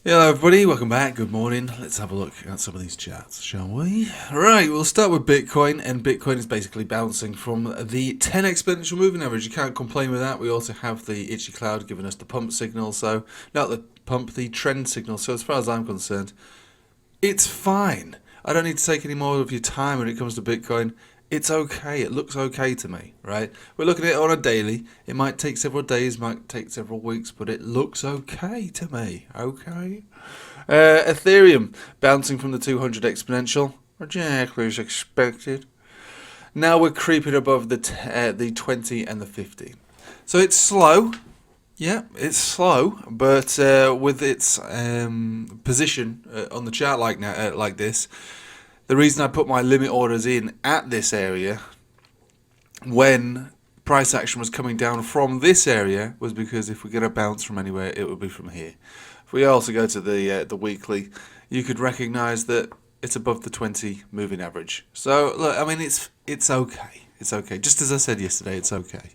Hello everybody, welcome back, good morning. Let's have a look at some of these charts, shall we? Right, we'll start with Bitcoin, and Bitcoin is basically bouncing from the 10 exponential moving average. You can't complain with that. We also have the itchy cloud giving us the pump signal, so, not the pump, the trend signal, so as far as I'm concerned, it's fine. I don't need to take any more of your time when it comes to Bitcoin. It's okay. It looks okay to me, right? We're looking at it on a daily. It might take several days, might take several weeks, but it looks okay to me. Okay. Ethereum bouncing from the 200 exponential, exactly as expected. Now we're creeping above the 20 and the 50. So it's slow. Yeah, it's slow, but with its position on the chart like this, the reason I put my limit orders in at this area when price action was coming down from this area was because if we're going to bounce from anywhere, it would be from here. If we also go to the weekly, you could recognise that it's above the 20 moving average. So look, I mean it's okay. It's okay. Just as I said yesterday, it's okay.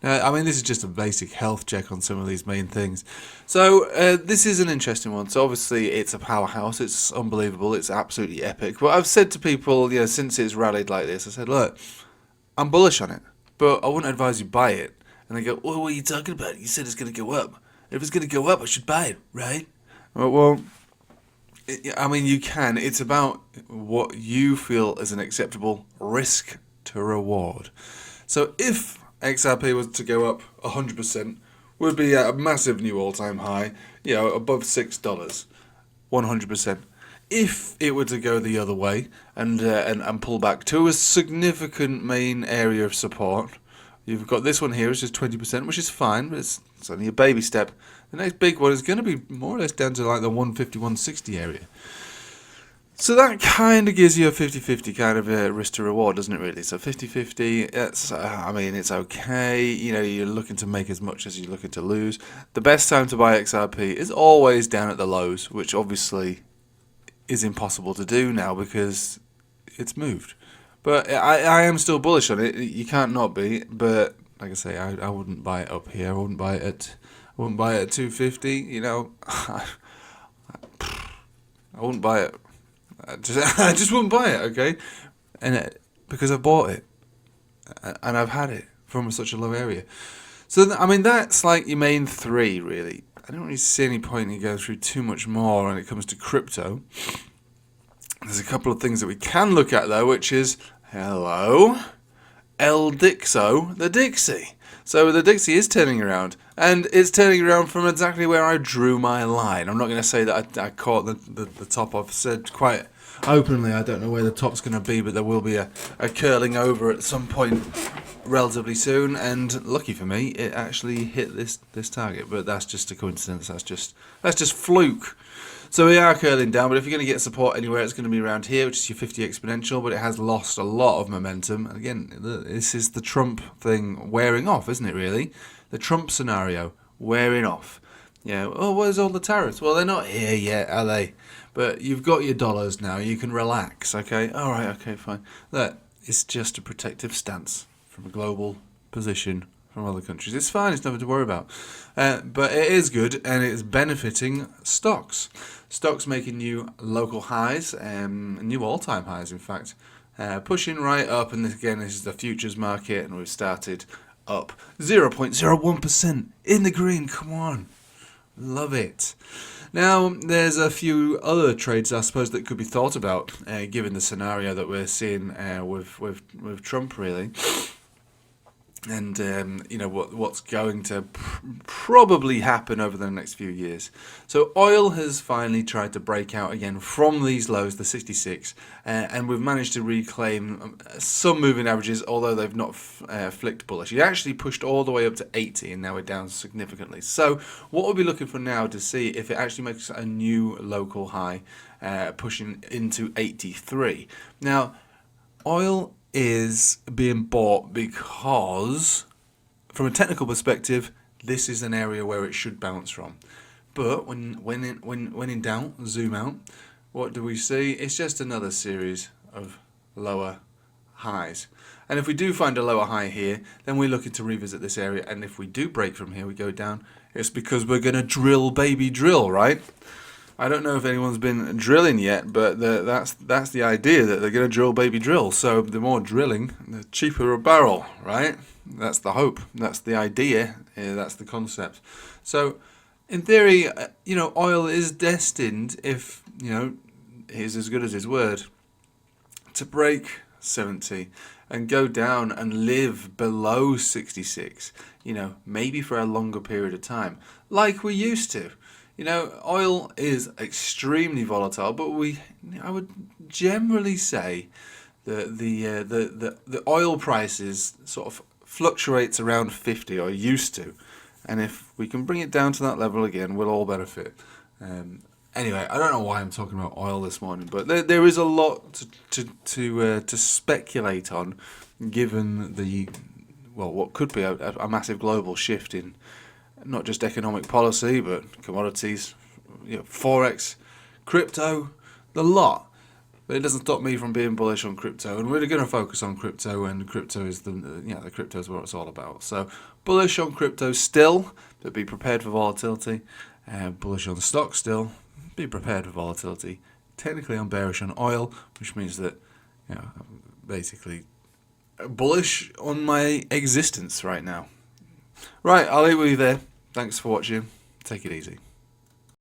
I mean, this is just a basic health check on some of these main things. So, this is an interesting one. So, obviously, it's a powerhouse. It's unbelievable. It's absolutely epic. But I've said to people, since it's rallied like this, I said, look, I'm bullish on it, but I wouldn't advise you buy it. And they go, well, what are you talking about? You said it's going to go up. If it's going to go up, I should buy it, right? Well, I mean, you can. It's about what you feel is an acceptable risk to reward. So, if XRP was to go up 100%, would be at a massive new all-time high, above $6, 100%. If it were to go the other way and pull back to a significant main area of support, you've got this one here, which is 20%, which is fine, but it's only a baby step. The next big one is going to be more or less down to like the 150, 160 area. So that kind of gives you a 50-50 kind of a risk to reward, doesn't it, really? So 50-50, it's okay. You're looking to make as much as you're looking to lose. The best time to buy XRP is always down at the lows, which obviously is impossible to do now because it's moved. But I am still bullish on it. You can't not be. But like I say, I wouldn't buy it up here. I wouldn't buy it at 250. I wouldn't buy it. I just wouldn't buy it, okay? Because I bought it and I've had it from such a low area. So that's like your main three, really. I don't really see any point in going through too much more when it comes to crypto. There's a couple of things that we can look at though, which is hello, El Dixo, the Dixie. So the Dixie is turning around, and it's turning around from exactly where I drew my line. I'm not going to say that I caught the top. I've said quite openly I don't know where the top's going to be, but there will be a curling over at some point relatively soon, and lucky for me, it actually hit this target. But that's just a coincidence. That's just fluke. So we are curling down, but if you're going to get support anywhere, it's going to be around here, which is your 50 exponential, but it has lost a lot of momentum. And again, this is the Trump thing wearing off, isn't it, really? The Trump scenario wearing off. Where's all the tariffs? Well, they're not here yet, are they? But you've got your dollars now. You can relax, okay? All right, okay, fine. Look, it's just a protective stance from a global position from other countries. It's fine, it's nothing to worry about. But it is good, and it's benefiting stocks. Stocks making new local highs, new all-time highs, in fact. Pushing right up, and again, this is the futures market, and we've started up 0.01% in the green. Come on. Love it. Now, there's a few other trades, I suppose, that could be thought about, given the scenario that we're seeing with Trump, really. And what's going to probably happen over the next few years. So oil has finally tried to break out again from these lows, the 66, and we've managed to reclaim some moving averages, although they've not flicked bullish. It actually pushed all the way up to 80, and now we're down significantly. So what we'll be looking for now to see if it actually makes a new local high, pushing into 83. Now, oil is being bought because, from a technical perspective, this is an area where it should bounce from. But when in doubt, zoom out. What do we see? It's just another series of lower highs. And if we do find a lower high here, then we're looking to revisit this area. And if we do break from here, we go down, it's because we're going to drill, baby, drill, right? I don't know if anyone's been drilling yet, but that's the idea, that they're going to drill, baby, drill. So the more drilling, the cheaper a barrel, right? That's the hope. That's the idea. That's the concept. So in theory, oil is destined, if, he's as good as his word, to break 70 and go down and live below 66, maybe for a longer period of time, like we used to. Oil is extremely volatile, but I would generally say that the oil prices sort of fluctuates around 50, or used to, and if we can bring it down to that level again, we'll all benefit. Anyway, I don't know why I'm talking about oil this morning, but there is a lot to speculate on, given what could be a massive global shift in not just economic policy, but commodities, forex, crypto, the lot. But it doesn't stop me from being bullish on crypto, and we're going to focus on crypto, and crypto is the crypto is what it's all about. So bullish on crypto still, but be prepared for volatility. Bullish on stocks still, be prepared for volatility. Technically, I'm bearish on oil, which means that I'm basically bullish on my existence right now. Right, I'll leave it with you there. Thanks for watching. Take it easy.